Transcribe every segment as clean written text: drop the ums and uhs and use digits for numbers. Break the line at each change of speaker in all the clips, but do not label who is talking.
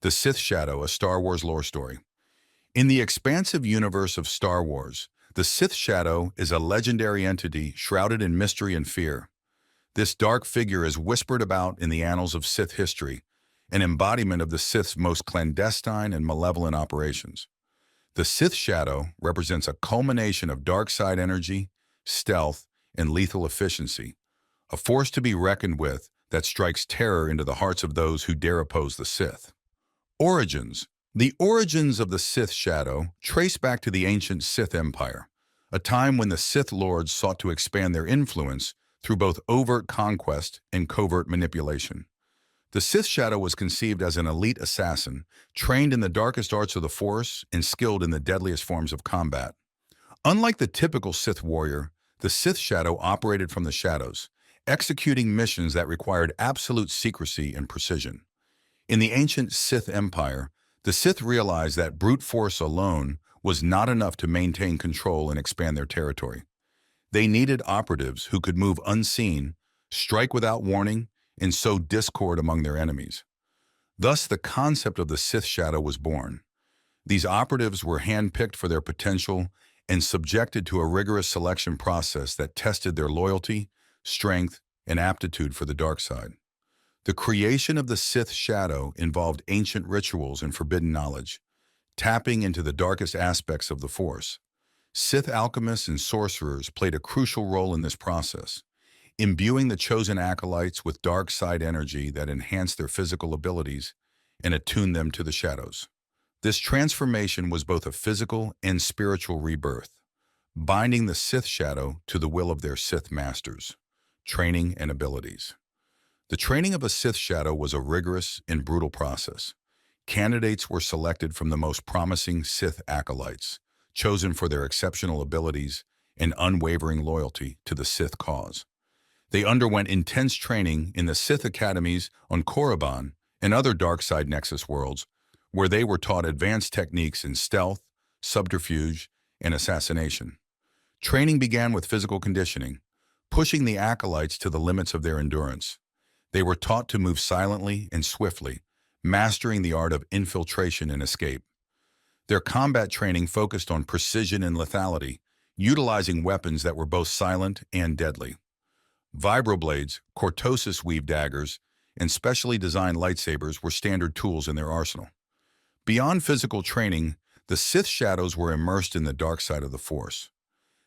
The Sith Shadow, a Star Wars lore story. In the expansive universe of Star Wars, the Sith Shadow is a legendary entity shrouded in mystery and fear. This dark figure is whispered about in the annals of Sith history, an embodiment of the Sith's most clandestine and malevolent operations. The Sith Shadow represents a culmination of dark side energy, stealth, and lethal efficiency, a force to be reckoned with that strikes terror into the hearts of those who dare oppose the Sith. Origins. The origins of the Sith Shadow trace back to the ancient Sith Empire, a time when the Sith Lords sought to expand their influence through both overt conquest and covert manipulation. The Sith Shadow was conceived as an elite assassin, trained in the darkest arts of the Force and skilled in the deadliest forms of combat. Unlike the typical Sith warrior, the Sith Shadow operated from the shadows, executing missions that required absolute secrecy and precision. In the ancient Sith Empire, the Sith realized that brute force alone was not enough to maintain control and expand their territory. They needed operatives who could move unseen, strike without warning, and sow discord among their enemies. Thus, the concept of the Sith Shadow was born. These operatives were handpicked for their potential and subjected to a rigorous selection process that tested their loyalty, strength, and aptitude for the dark side. The creation of the Sith Shadow involved ancient rituals and forbidden knowledge, tapping into the darkest aspects of the Force. Sith alchemists and sorcerers played a crucial role in this process, imbuing the chosen acolytes with dark side energy that enhanced their physical abilities and attuned them to the shadows. This transformation was both a physical and spiritual rebirth, binding the Sith Shadow to the will of their Sith masters, training, and abilities. The training of a Sith Shadow was a rigorous and brutal process. Candidates were selected from the most promising Sith acolytes, chosen for their exceptional abilities and unwavering loyalty to the Sith cause. They underwent intense training in the Sith academies on Korriban and other dark side Nexus worlds, where they were taught advanced techniques in stealth, subterfuge, and assassination. Training began with physical conditioning, pushing the acolytes to the limits of their endurance. They were taught to move silently and swiftly, mastering the art of infiltration and escape. Their combat training focused on precision and lethality, utilizing weapons that were both silent and deadly. Vibroblades, cortosis weave daggers, and specially designed lightsabers were standard tools in their arsenal. Beyond physical training, the Sith Shadows were immersed in the dark side of the Force.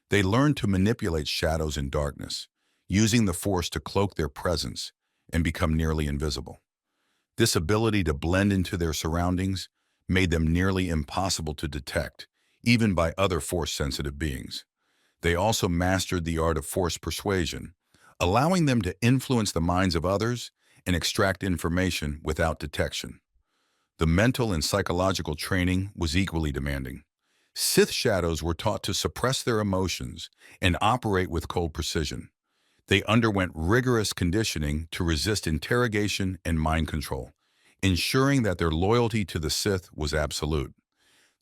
They learned to manipulate shadows in darkness, using the Force to cloak their presence and become nearly invisible. This ability to blend into their surroundings made them nearly impossible to detect, even by other Force-sensitive beings. They also mastered the art of Force persuasion, allowing them to influence the minds of others and extract information without detection. The mental and psychological training was equally demanding. Sith Shadows were taught to suppress their emotions and operate with cold precision. They underwent rigorous conditioning to resist interrogation and mind control, ensuring that their loyalty to the Sith was absolute.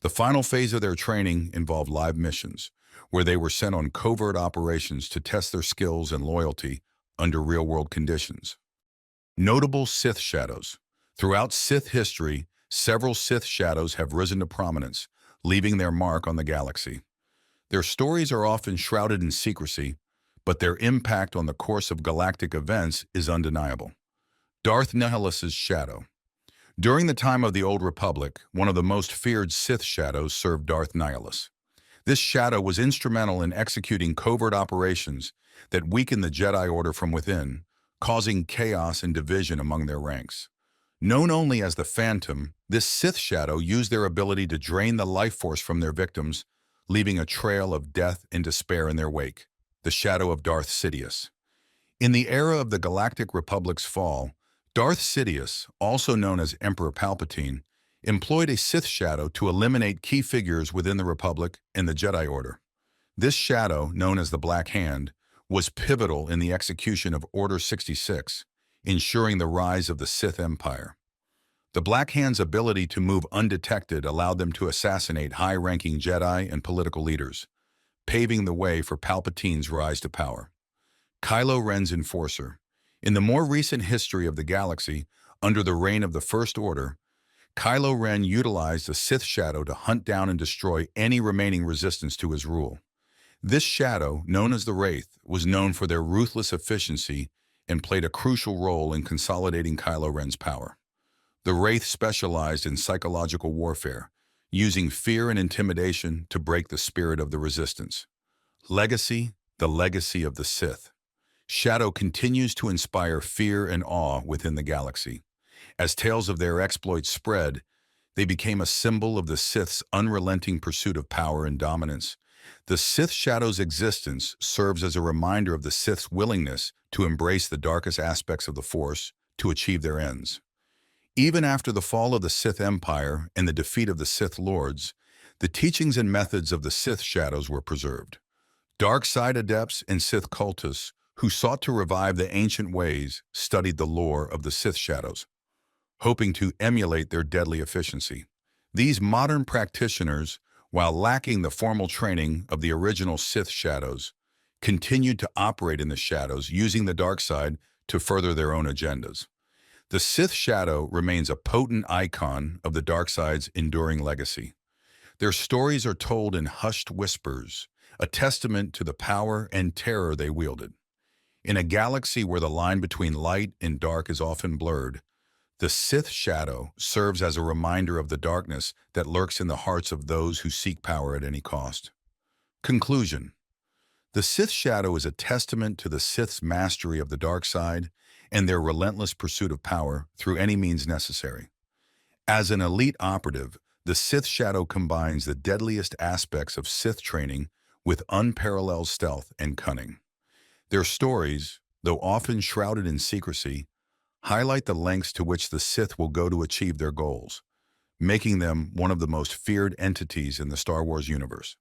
The final phase of their training involved live missions, where they were sent on covert operations to test their skills and loyalty under real-world conditions. Notable Sith Shadows. Throughout Sith history, several Sith Shadows have risen to prominence, leaving their mark on the galaxy. Their stories are often shrouded in secrecy, but their impact on the course of galactic events is undeniable. Darth Nihilus's Shadow. During the time of the Old Republic, one of the most feared Sith Shadows served Darth Nihilus. This shadow was instrumental in executing covert operations that weakened the Jedi Order from within, causing chaos and division among their ranks. Known only as the Phantom, this Sith Shadow used their ability to drain the life force from their victims, leaving a trail of death and despair in their wake. The Shadow of Darth Sidious. In the era of the Galactic Republic's fall, Darth Sidious, also known as Emperor Palpatine, employed a Sith Shadow to eliminate key figures within the Republic and the Jedi Order. This shadow, known as the Black Hand, was pivotal in the execution of Order 66, ensuring the rise of the Sith Empire. The Black Hand's ability to move undetected allowed them to assassinate high-ranking Jedi and political leaders, paving the way for Palpatine's rise to power. Kylo Ren's Enforcer. In the more recent history of the galaxy, under the reign of the First Order, Kylo Ren utilized the Sith Shadow to hunt down and destroy any remaining resistance to his rule. This shadow, known as the Wraith, was known for their ruthless efficiency and played a crucial role in consolidating Kylo Ren's power. The Wraith specialized in psychological warfare, using fear and intimidation to break the spirit of the resistance. Legacy, the legacy of the Sith. Shadow continues to inspire fear and awe within the galaxy. As tales of their exploits spread, they became a symbol of the Sith's unrelenting pursuit of power and dominance. The Sith Shadow's existence serves as a reminder of the Sith's willingness to embrace the darkest aspects of the Force to achieve their ends. Even after the fall of the Sith Empire and the defeat of the Sith Lords, the teachings and methods of the Sith Shadows were preserved. Dark side adepts and Sith cultists who sought to revive the ancient ways studied the lore of the Sith Shadows, hoping to emulate their deadly efficiency. These modern practitioners, while lacking the formal training of the original Sith Shadows, continued to operate in the shadows, using the dark side to further their own agendas. The Sith Shadow remains a potent icon of the dark side's enduring legacy. Their stories are told in hushed whispers, a testament to the power and terror they wielded. In a galaxy where the line between light and dark is often blurred, the Sith Shadow serves as a reminder of the darkness that lurks in the hearts of those who seek power at any cost. Conclusion. The Sith Shadow is a testament to the Sith's mastery of the dark side and their relentless pursuit of power through any means necessary. As an elite operative, the Sith Shadow combines the deadliest aspects of Sith training with unparalleled stealth and cunning. Their stories, though often shrouded in secrecy, highlight the lengths to which the Sith will go to achieve their goals, making them one of the most feared entities in the Star Wars universe.